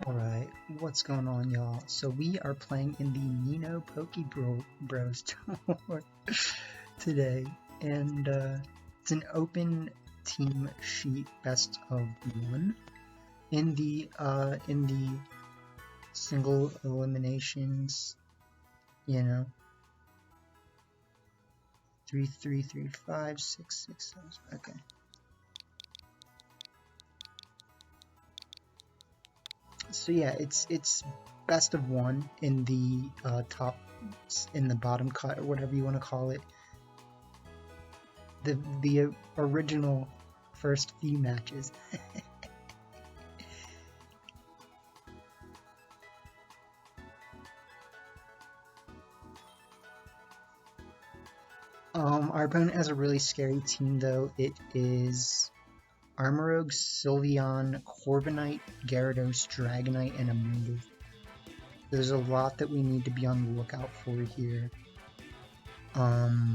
Alright, what's going on, y'all? So we are playing in the NinoPokeBros tour today, and it's an open team sheet best of one. In the single eliminations, you know, 3, 3, 3, 5, 6, 6, 7. Okay. So yeah, it's best of one in the top, in the bottom cut, or whatever you want to call it. The original first few matches. Our opponent has a really scary team, though. It is Armorogue, Sylveon, Corviknight, Gyarados, Dragonite, and Amoonguss. There's a lot that we need to be on the lookout for here. I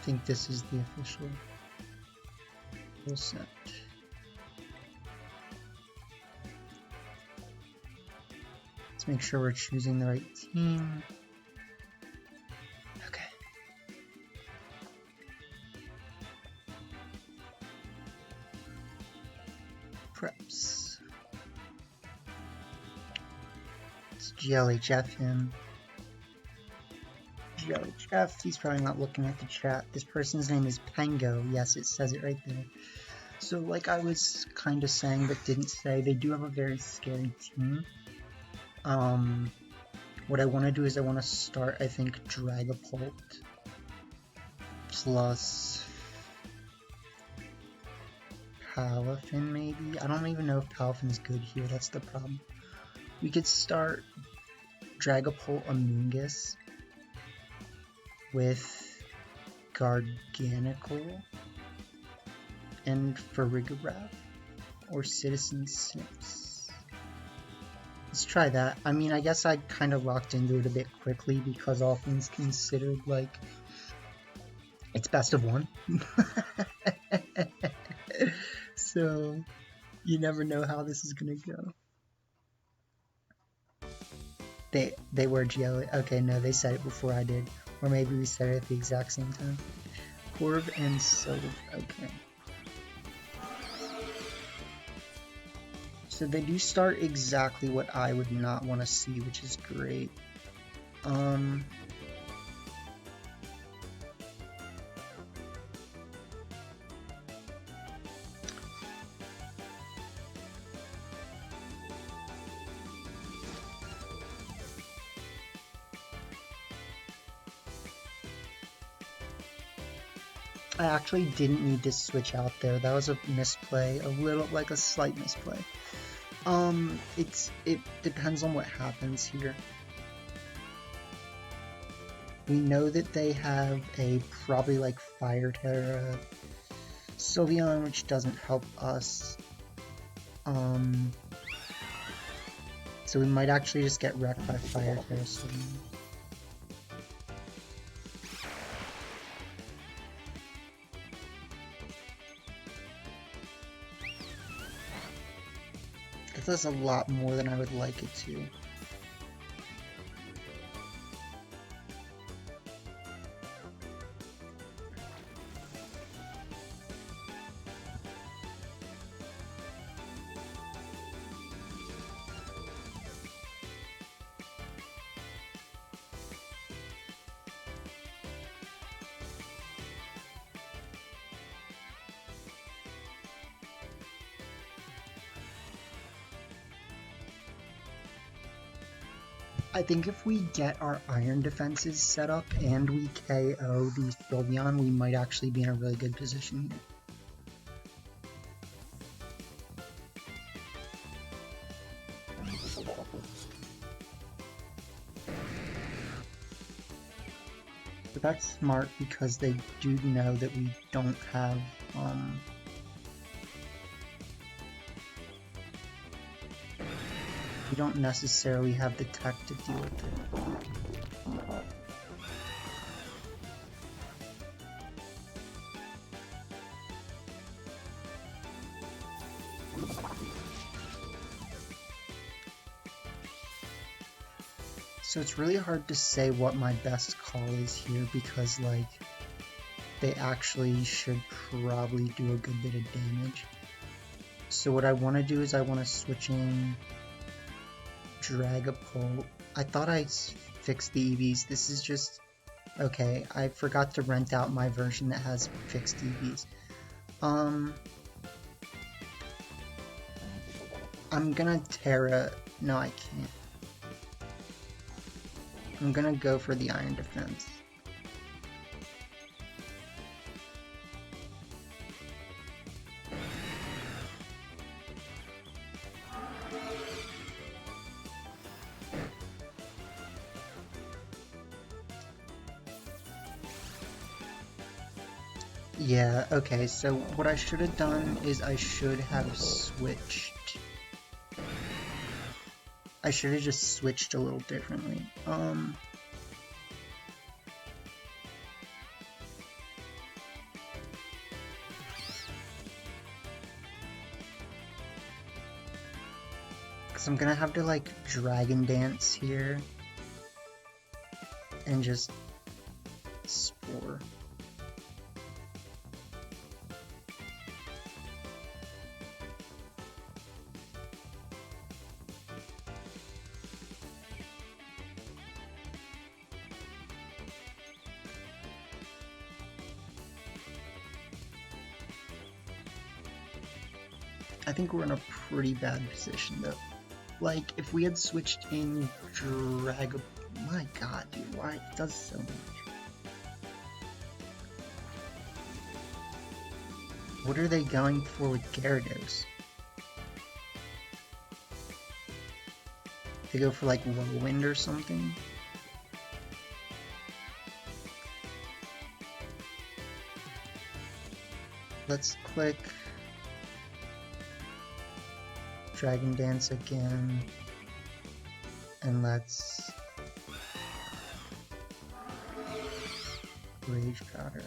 think this is the official full set. Let's make sure we're choosing the right team. Okay. Preps. Let's GLHF him. GLHF, he's probably not looking at the chat. This person's name is Pango. Yes, it says it right there. So like I was kind of saying but didn't say, they do have a very scary team. What I want to do is I want to start, I think, Dragapult plus Palafin, maybe? I don't even know if Palafin's good here, that's the problem. We could start Dragapult Amoonguss with Garganical and Farigiraf or Citizen Snips. Let's try that. I mean, I guess I kind of locked into it a bit quickly because all things considered, like, it's best of one. So, you never know how this is gonna go. They were GL. Okay, no, they said it before I did. Or maybe we said it at the exact same time. Corv and Sylve. Okay. So they do start exactly what I would not want to see, which is great. I actually didn't need to switch out there. That was a misplay, a little, like a slight misplay. It depends on what happens here. We know that they have a probably like Fire Terra Sylveon, which doesn't help us. So we might actually just get wrecked by Fire Terra Sylveon. That does a lot more than I would like it to. I think if we get our iron defenses set up and we KO the Sylveon, we might actually be in a really good position here. But that's smart because they do know that we don't have we don't necessarily have the tech to deal with it. So it's really hard to say what my best call is here because, like, they actually should probably do a good bit of damage. So what I want to do is I want to switch in Dragapult. I thought I fixed the EVs. This is just... okay, I forgot to rent out my version that has fixed EVs. I'm gonna Terra... no, I can't. I'm gonna go for the Iron Defense. Yeah, okay, so what I should have done is I should have switched. I should have just switched a little differently. Because I'm gonna have to, like, Dragon Dance here. And just Spore. I think we're in a pretty bad position though. Like, if we had switched in Dragapult, my god, dude, why it does so much? What are they going for with Gyarados? They go for like Whirlwind or something? Let's click Dragon Dance again, and let's Rage Powder.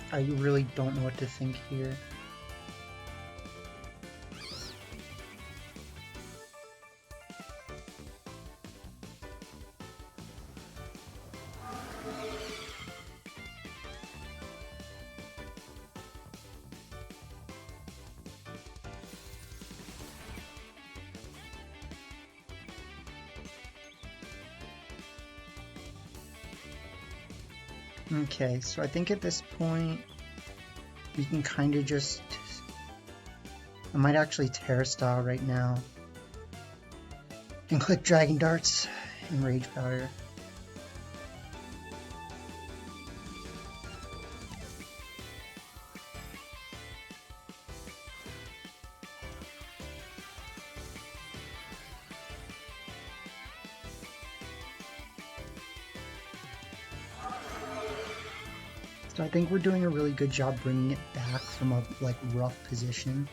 I really don't know what to think here. Okay, so I think at this point we can kind of just... I might actually Terra Style right now and click Dragon Darts and Rage Powder. So I think we're doing a really good job bringing it back from a like rough position.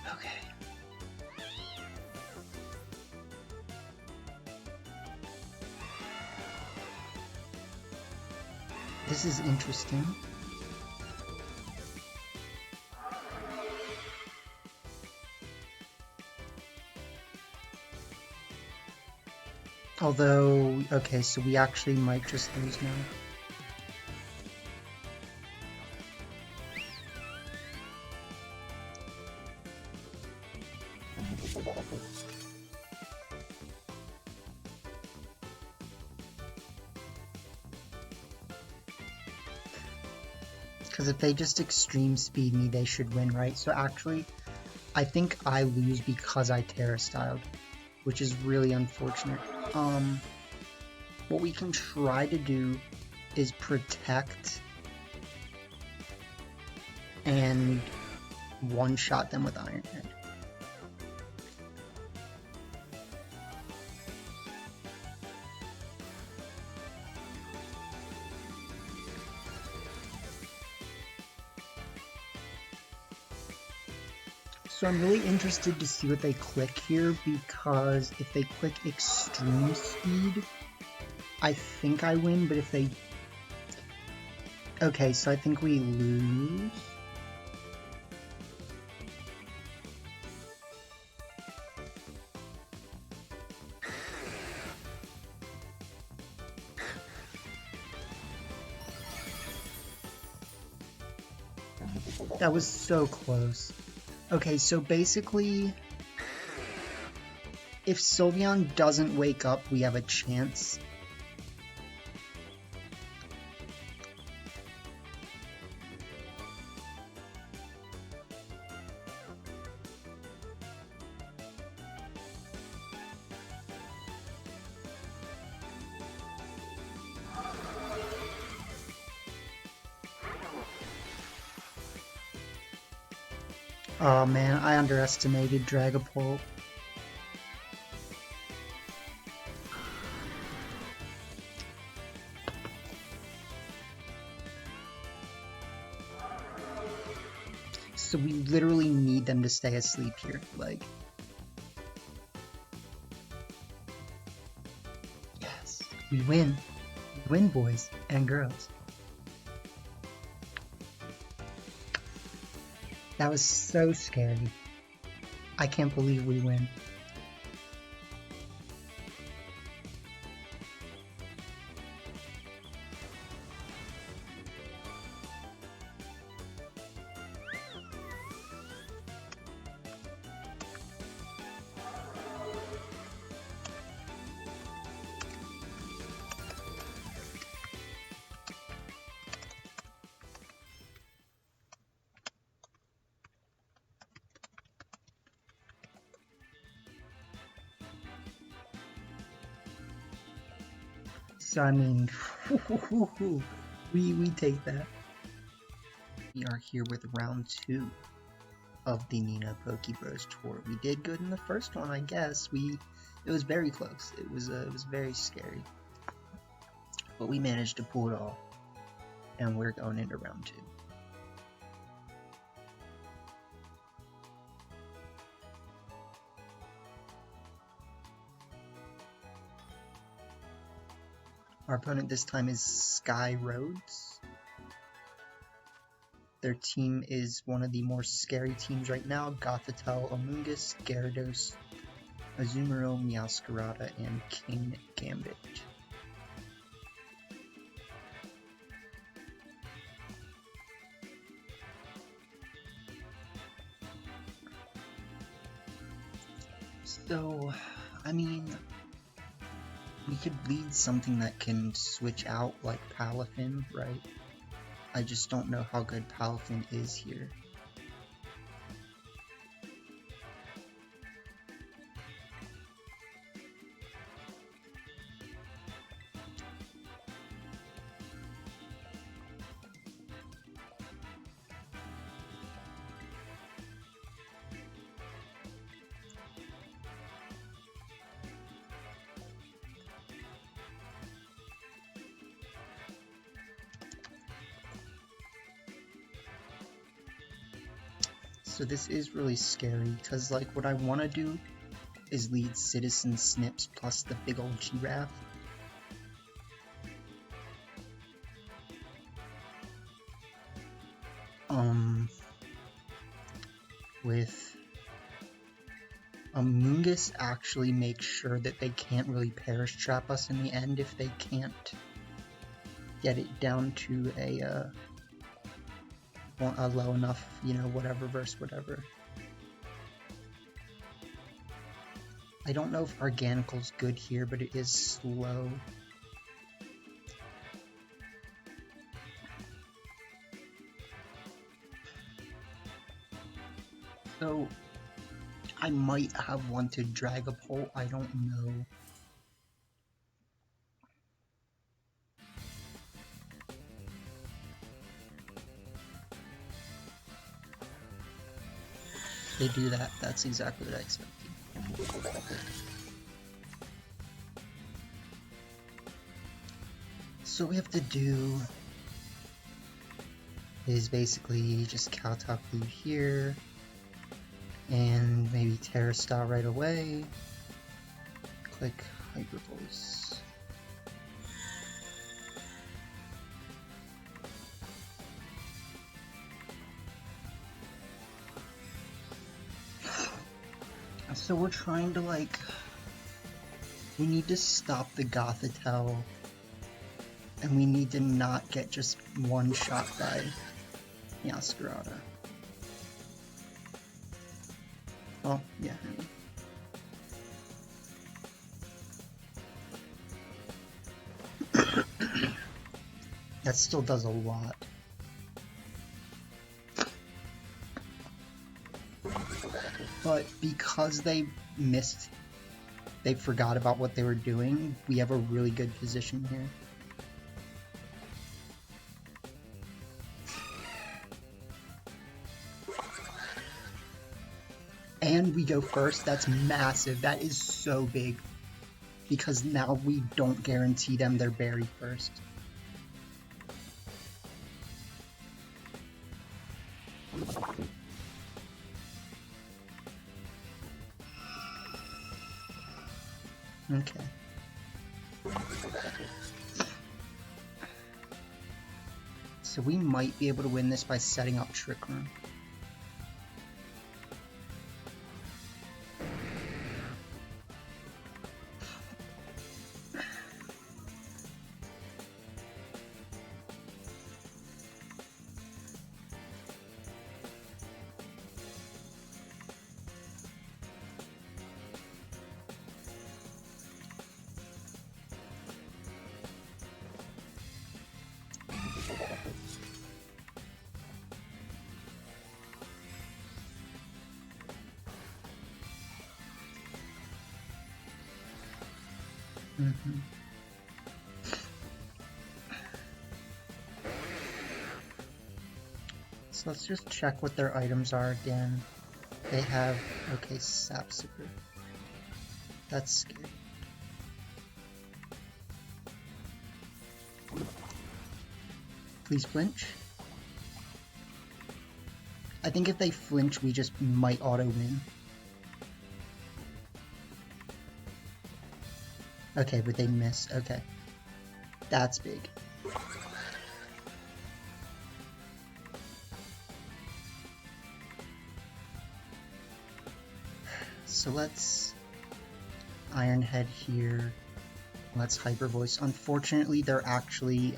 Okay. This is interesting. Although, okay, so we actually might just lose now. Because if they just extreme speed me, they should win, right? So actually, I think I lose because I Terra styled, which is really unfortunate. What we can try to do is protect and one-shot them with Iron Head. So I'm really interested to see what they click here, because if they click extreme speed, I think I win, but if they... Okay, so I think we lose. That was so close. Okay, so basically, if Sylveon doesn't wake up, we have a chance. Oh man, I underestimated Dragapult. So we literally need them to stay asleep here, like... Yes, we win. We win, boys and girls. That was so scary. I can't believe we win. So I mean, we take that. We are here with round 2 of the NinoPokeBros tour. We did good in the first one, I guess. It was very close. It was very scary, but we managed to pull it off, and we're going into round 2. Our opponent this time is Sky Roads. Their team is one of the more scary teams right now: Gothitelle, Amoonguss, Gyarados, Azumarill, Meowscarada, and Kingambit. So, I mean, we could lead something that can switch out like Palafin, right? I just don't know how good Palafin is here. So this is really scary, because like what I want to do is lead Citizen Snips plus the big old giraffe. with Amoonguss actually makes sure that they can't really perish trap us in the end if they can't get it down to a low enough, you know, whatever versus whatever. I don't know if Organical's good here, but it is slow. So, I might have wanted Dragapult, I don't know. They do that, that's exactly what I expected. So what we have to do is basically just Caltalk Blue here, and maybe Terra Style right away. Click Hyper Voice. So we're trying to we need to stop the Gothitelle, and we need to not get just one shot by Yaskarada. Oh, yeah. That still does a lot. But because they forgot about what they were doing, we have a really good position here. And we go first, that's massive, that is so big. Because now we don't guarantee them their berry first. Okay. So we might be able to win this by setting up Trick Room. So let's just check what their items are again. They have, okay, Sapsicker. That's scary. Please flinch. I think if they flinch, we just might auto-win. Okay, but they miss. Okay. That's big. So let's Iron Head here. Let's Hyper Voice. Unfortunately, they're actually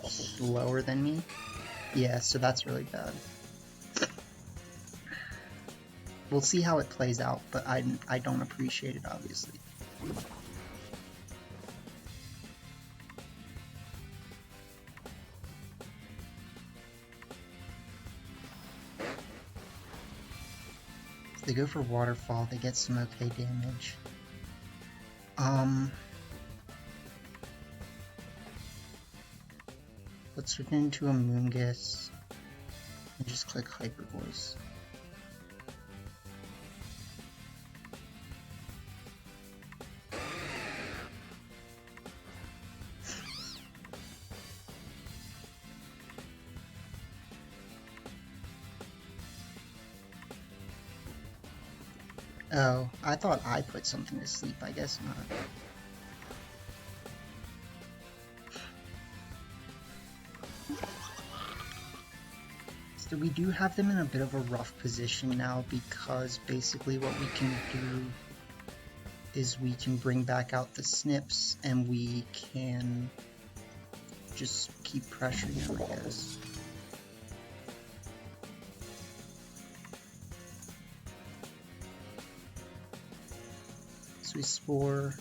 slower than me. Yeah, so that's really bad. We'll see how it plays out, but I don't appreciate it, obviously. If they go for Waterfall, they get some okay damage. Let's turn into a Amoonguss and just click Hyper Voice. Oh, I thought I put something to sleep, I guess not. So we do have them in a bit of a rough position now, because basically what we can do is we can bring back out the snips and we can just keep pressuring them, I guess. So we Spore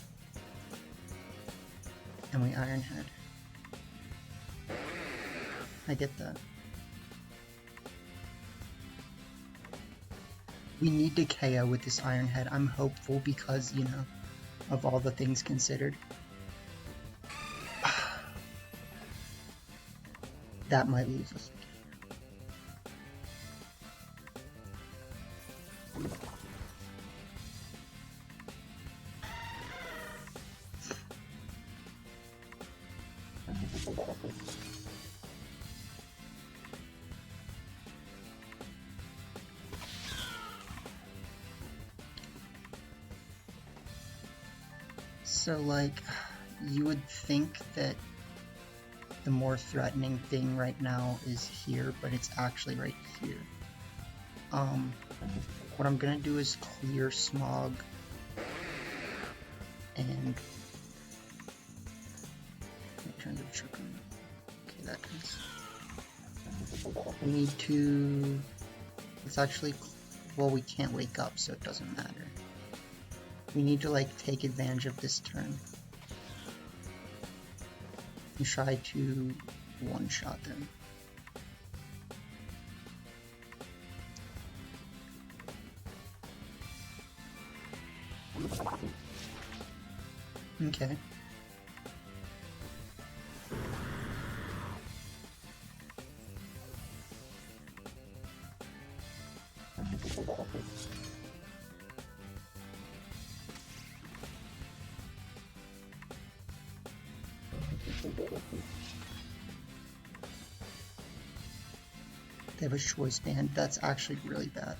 and we Iron Head. I get that. We need to KO with this Iron Head. I'm hopeful because, you know, of all the things considered. That might lose us. So, like, you would think that the more threatening thing right now is here, but it's actually right here. What I'm gonna do is clear Smog and turn the trick on. Okay, that comes. We need to. It's actually. Well, we can't wake up, so it doesn't matter. We need to, like, take advantage of this turn and try to one-shot them. Okay. They have a choice band. That's actually really bad.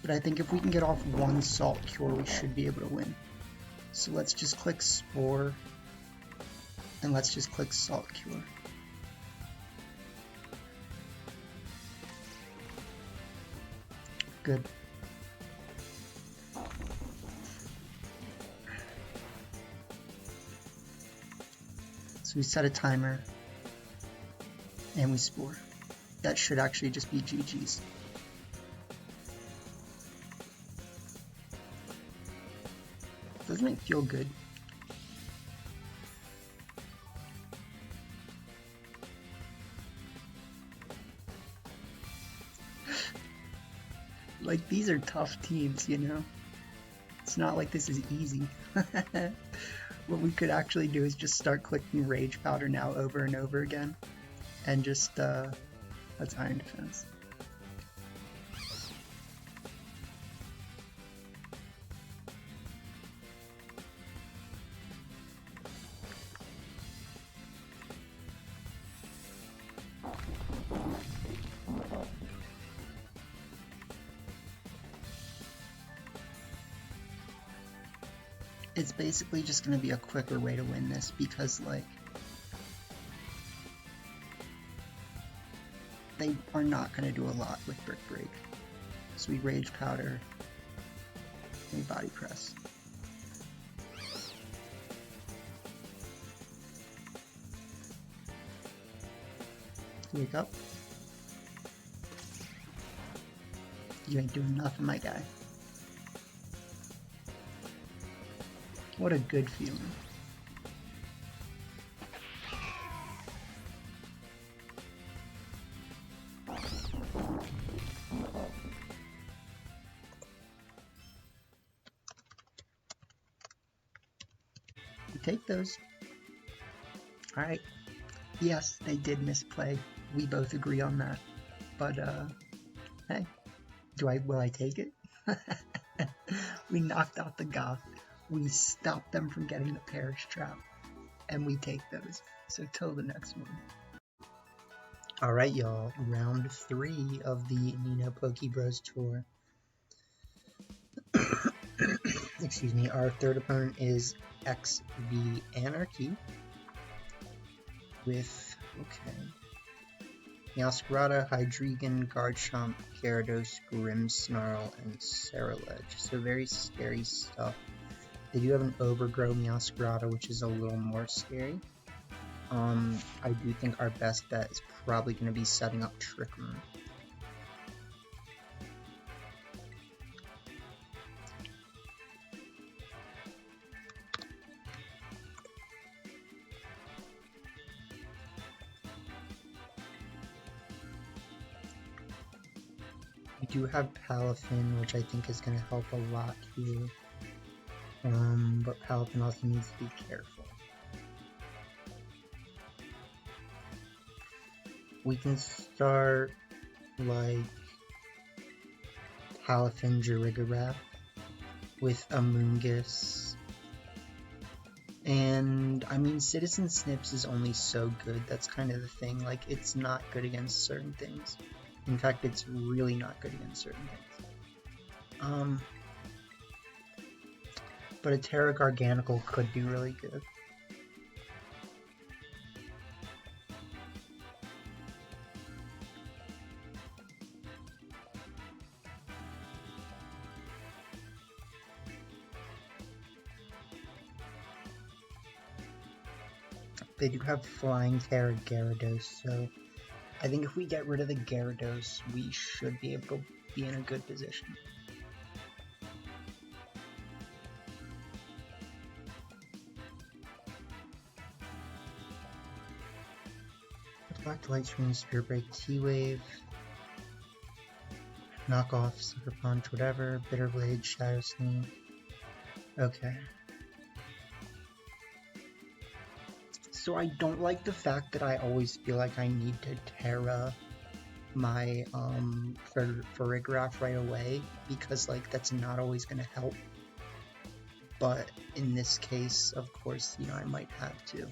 But I think if we can get off one Salt Cure, we should be able to win. So let's just click Spore, and let's just click Salt Cure. Good. So we set a timer, and we Spore. That should actually just be GG's. Doesn't it feel good? Like, these are tough teams, you know? It's not like this is easy. What we could actually do is just start clicking Rage Powder now over and over again. And just, that's Iron Defense. It's basically just going to be a quicker way to win this because, like, they are not going to do a lot with Brick Break. So we Rage Powder and we Body Press. Wake up. You ain't doing nothing, my guy. What a good feeling. You take those. Alright. Yes, they did misplay. We both agree on that. But, hey. Will I take it? We knocked out the Goth. We stopped them from getting the Perish Trap, and we take those. So till the next one. Alright y'all, round 3 of the NinoPokeBros tour. Excuse me, our third opponent is XV Anarchy. with, okay, Meowscarada, Hydreigon, Garchomp, Gyarados, Grimmsnarl, and Cerulege. So very scary stuff. They do have an Overgrow Meowscarada, which is a little more scary. I do think our best bet is probably going to be setting up Trick Room. We do have Palafin, which I think is going to help a lot here. But Palafin also needs to be careful. We can start, like, Palafin Jirigaraph with Amoonguss. And, I mean, Citizen Snips is only so good. That's kind of the thing. Like, it's not good against certain things. In fact, it's really not good against certain things. But a Terra Garganical could be really good. They do have Flying Terra Gyarados, so I think if we get rid of the Gyarados, we should be able to be in a good position. Back to Light Screen, Spirit Break, T-Wave, knock off, Sucker Punch, whatever, Bitter Blade, Shadow Sneak. Okay. So I don't like the fact that I always feel like I need to Terra my Farigiraf right away, because like that's not always gonna help. But in this case, of course, you know, I might have to.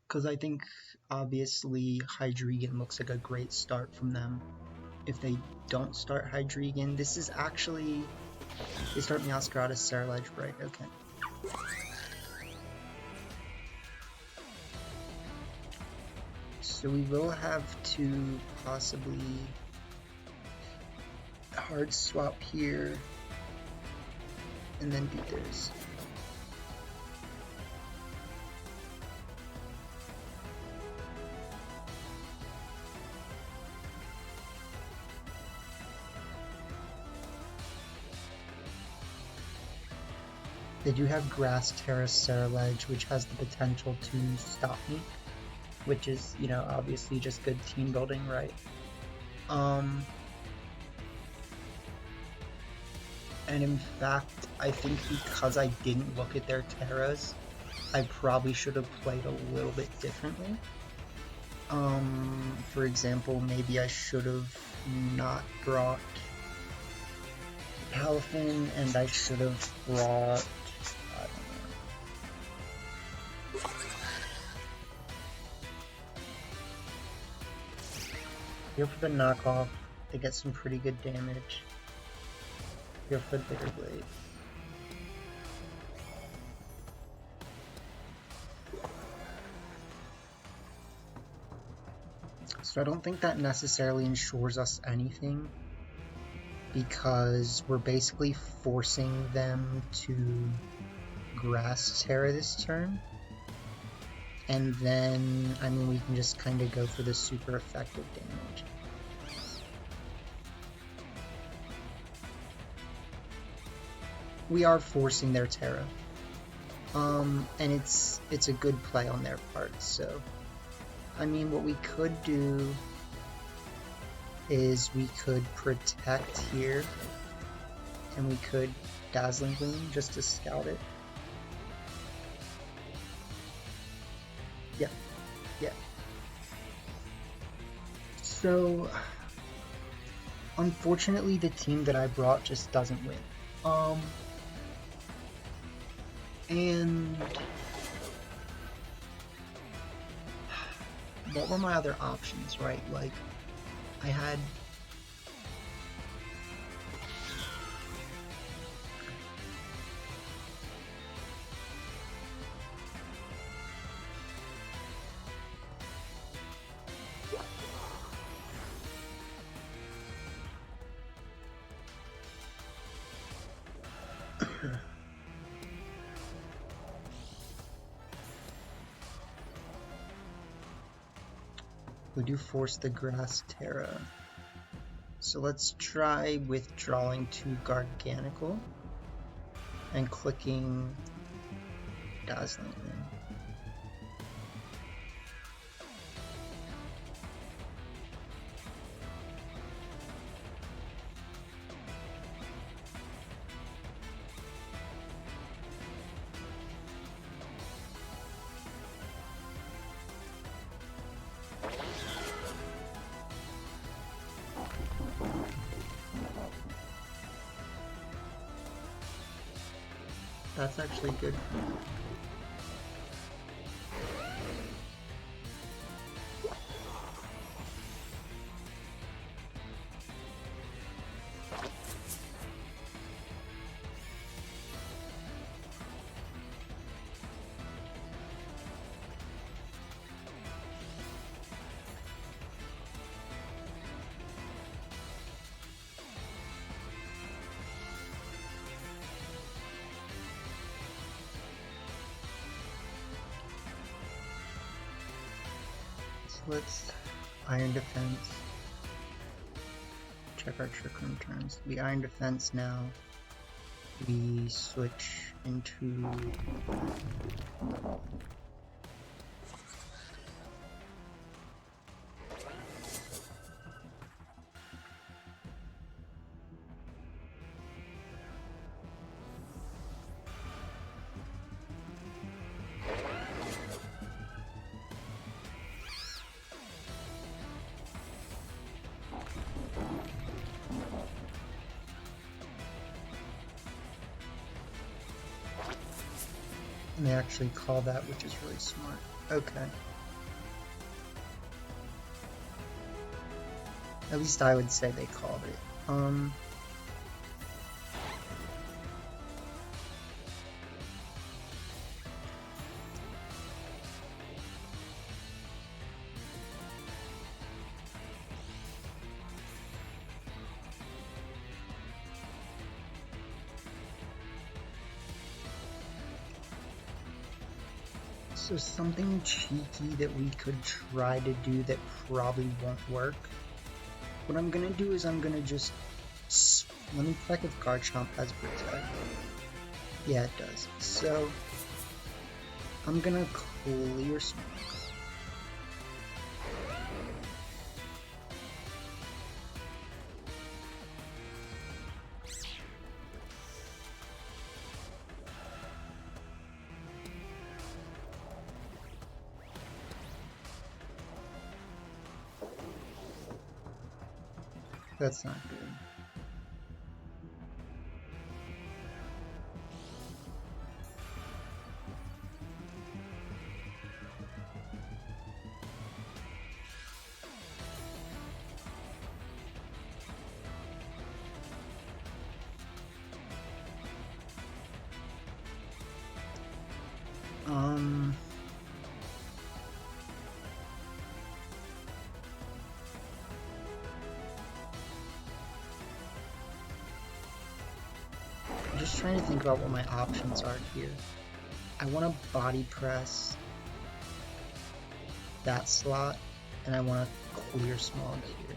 Because I think, obviously, Hydreigon looks like a great start from them. If they don't start Hydreigon, this is actually... They start Meowscarada, Cerulege, right? Okay. So we will have to possibly hard swap here, and then do this. They do have Grass Terra Cerulege, which has the potential to stop me, which is, you know, obviously just good team building, right? And in fact, I think because I didn't look at their Terras, I probably should have played a little bit differently. For example, maybe I should have not brought Palafin, and I should have brought... Here for the knockoff, they get some pretty good damage. Here for the Bitter Blade. So I don't think that necessarily ensures us anything, because we're basically forcing them to Grass Terra this turn. And then, I mean, we can just kind of go for the super effective damage. We are forcing their Terra. And it's a good play on their part, so... I mean, what we could do is we could protect here, and we could Dazzling Gleam just to scout it. Yeah, yeah. So, unfortunately, the team that I brought just doesn't win. And what were my other options, right? Like, I had... We do force the Grass Terra. So let's try withdrawing to Garganical and clicking Dazzling in. That's actually good. Let's Iron Defense. Check our Trick Room turns. We Iron Defense now. We switch into and they actually call that, which is really smart. Okay. At least I would say they called it. So something cheeky that we could try to do that probably won't work. What I'm gonna do is I'm gonna just let me check if Garchomp has Protect. Yeah, it does. So I'm gonna clear Smoke. That's not good. I'm just trying to think about what my options are here. I want to body press that slot, and I want to clear Smog here.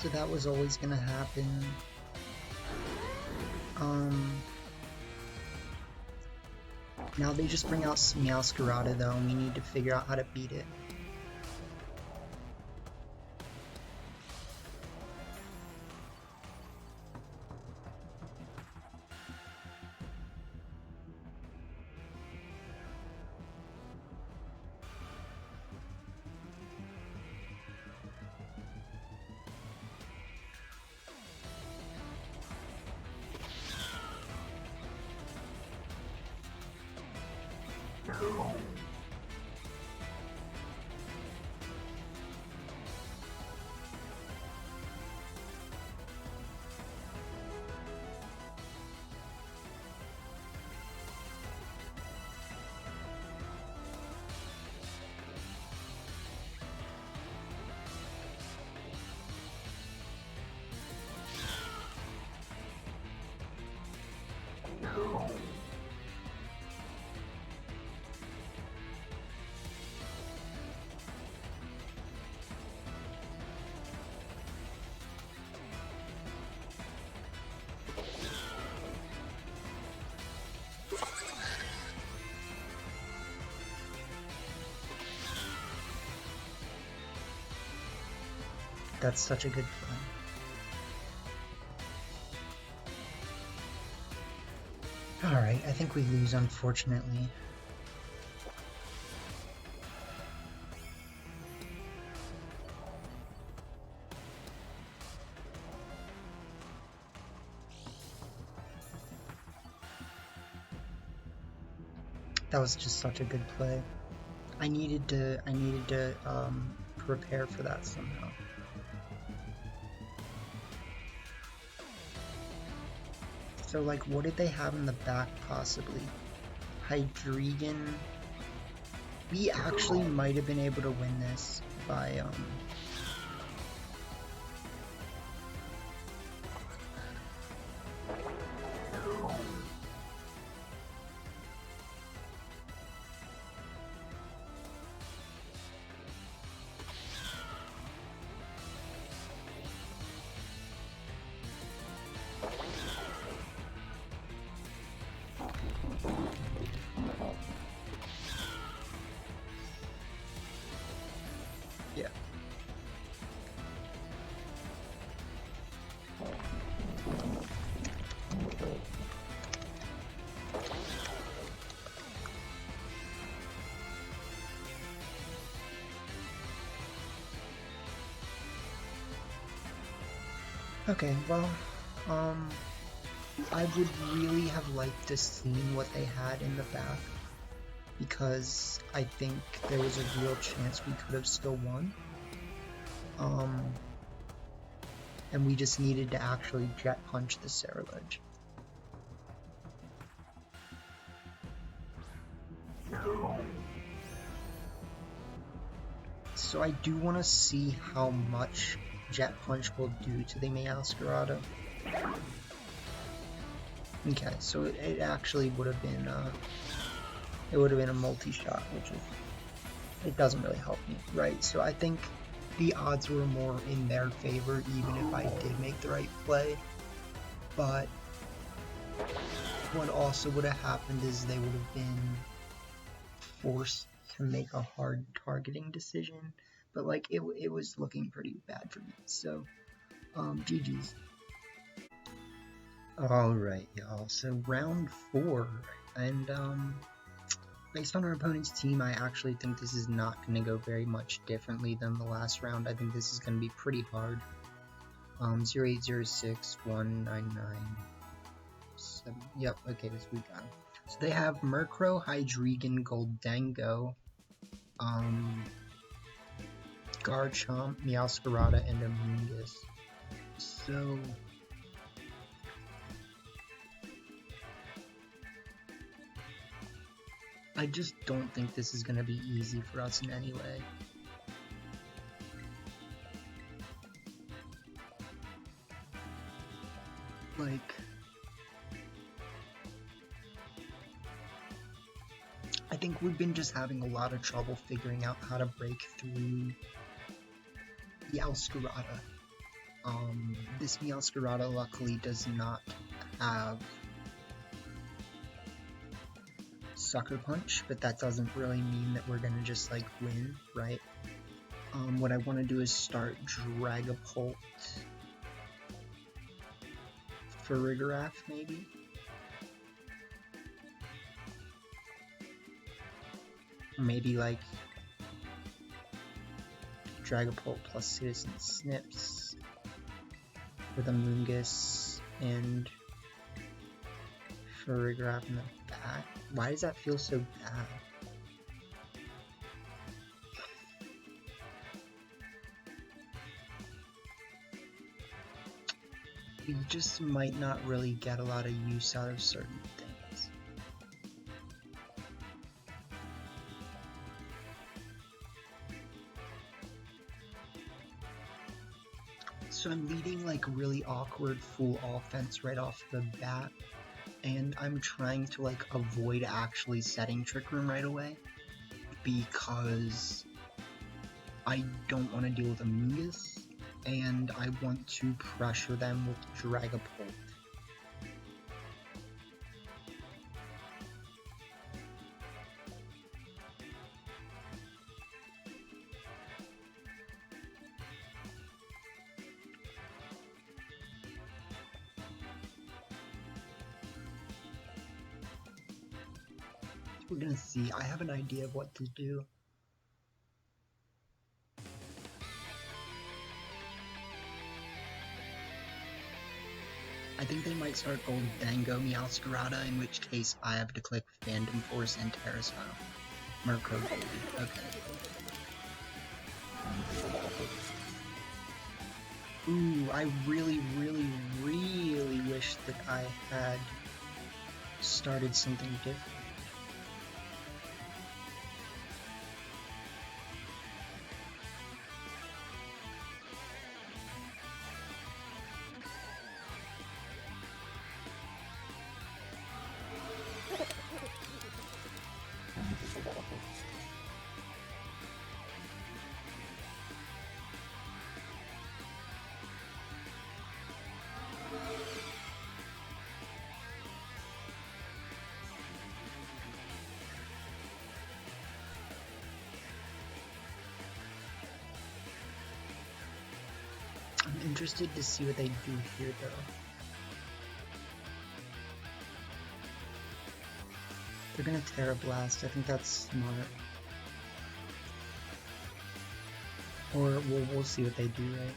So that was always gonna happen. Now they just bring out Meowscarada though, and we need to figure out how to beat it. That's such a good play. Alright, I think we lose, unfortunately. That was just such a good play. I needed to prepare for that somehow. So, like, what did they have in the back, possibly? Hydreigon. We actually might have been able to win this by, yeah. Okay, well, I would really have liked to see what they had in the back, because I think there was a real chance we could have still won. And we just needed to actually jet punch the Scarlet. So I do want to see how much Jet Punch will do to the Meowscarada. Okay, so it actually would have been a multi-shot, which is, it doesn't really help me, right? So I think the odds were more in their favor, even if I did make the right play. But what also would have happened is they would have been forced to make a hard targeting decision. But like it was looking pretty bad for me. So GG's. Alright, y'all. So round 4, and based on our opponent's team, I actually think this is not going to go very much differently than the last round. I think this is going to be pretty hard. 0806 199 7. Yep, okay, this we got. So they have Murkrow, Hydreigon, Goldengo, Garchomp, Meowscarada, and Amoonguss. So I just don't think this is going to be easy for us in any way. Like, I think we've been just having a lot of trouble figuring out how to break through Meowscarada. This Meowscarada luckily does not have Sucker Punch, but that doesn't really mean that we're gonna just like win, right? What I want to do is start Dragapult for Rigorath, maybe. Maybe like Dragapult plus Citizen Snips with Amoonguss and Rigorath in the back. Why does that feel so bad? we just might not really get a lot of use out of certain things. So I'm leading like really awkward full offense right off the bat, and I'm trying to like avoid actually setting Trick Room right away because I don't want to deal with Amoonguss, and I want to pressure them with Dragapult. We're gonna see. I have an idea of what to do. I think they might start going Dango Meowscarada, in which case I have to click Phantom Force and Terra Style. Murkrow Goldie. Okay. Ooh, I really wish that I had started something different. I'm interested to see what they do here, though. They're gonna Terra Blast. I think that's smart. Or we'll see what they do, right?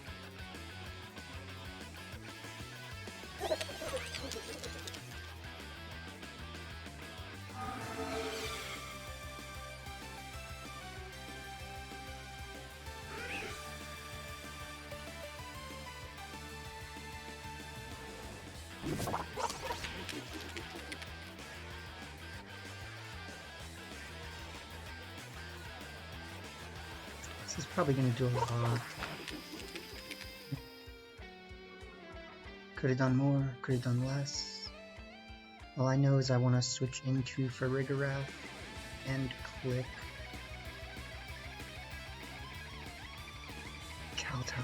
This is probably gonna do a lot. Could have done more, could have done less. All I know is I want to switch into Farigiraf and click Kowtow.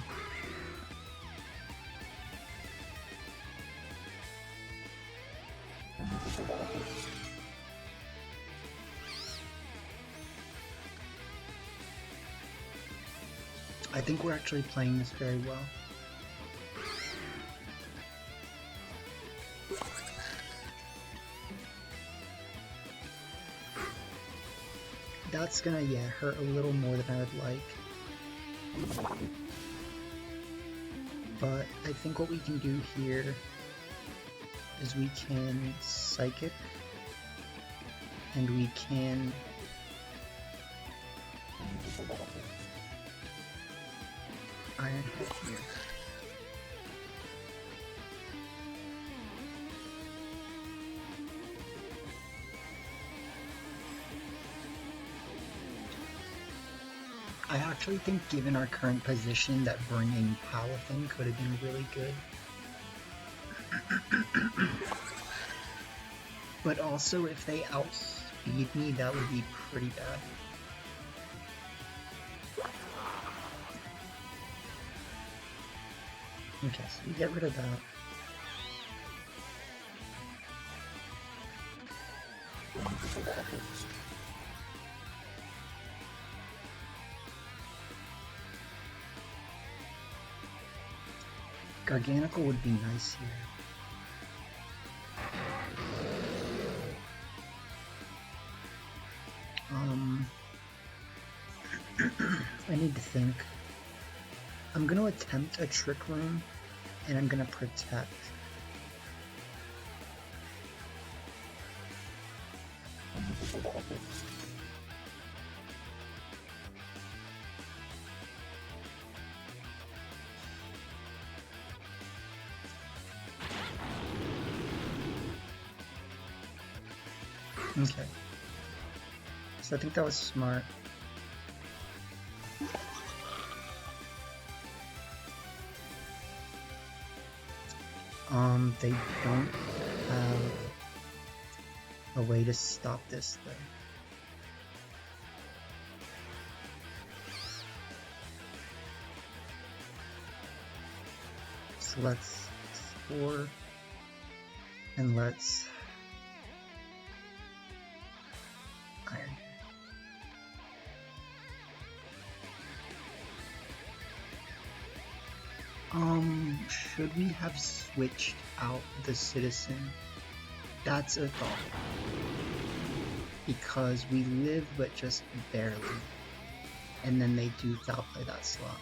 I think we're actually playing this very well. That's gonna, hurt a little more than I would like. But I think what we can do here is we can Psychic, and we can Iron Head here. I actually think, given our current position, that bringing Palafin could have been really good. But also, if they outspeed me, that would be pretty bad. Okay, so we get rid of that. Garganical would be nice here. I need to think. I'm gonna attempt a Trick Room, and I'm gonna Protect. Okay. So I think that was smart. They don't have a way to stop this though. So let's explore and let's iron. Should we have switched out the citizen? That's a thought. Because we live but just barely. And then they do foul play that slot.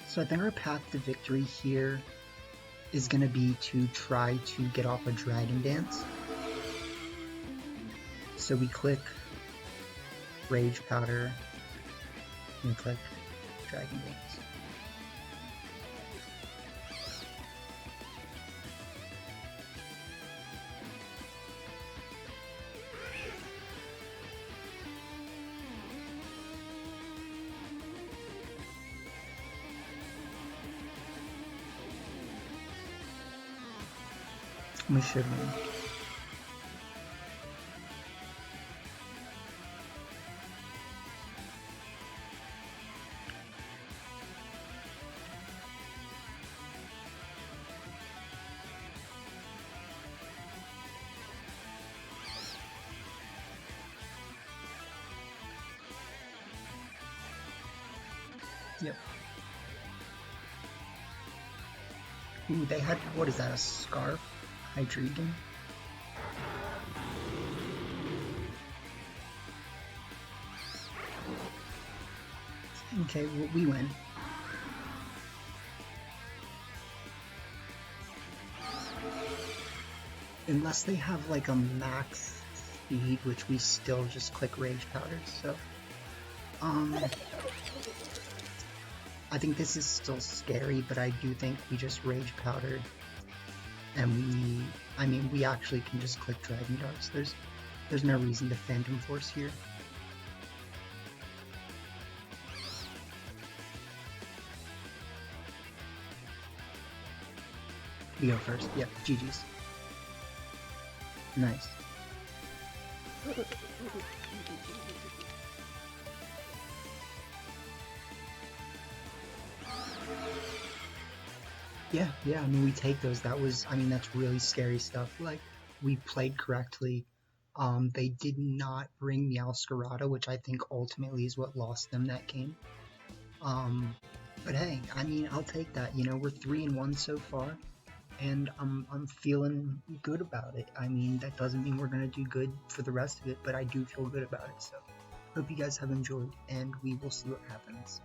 So I think our path to victory here is going to be to try to get off a Dragon Dance. So we click Rage Powder and click Dragon Dance. We should win. Yep. Ooh, they had, what is that, a Scarf? Hydreigon? Okay, well, we win. Unless they have like a max speed, which we still just click Rage Powder, so... I think this is still scary, but I do think we just Rage Powder, and we actually can just click Dragon Darts. There's no reason to Phantom Force here. We go first. Yep, GG's. Nice. Yeah, I mean, we take those. That's really scary stuff. Like, we played correctly. They did not bring Meowscarada, which I think ultimately is what lost them that game. But hey, I mean, I'll take that. You know, we're 3-1 so far, and I'm feeling good about it. I mean, that doesn't mean we're gonna do good for the rest of it, but I do feel good about it. So, hope you guys have enjoyed, and we will see what happens.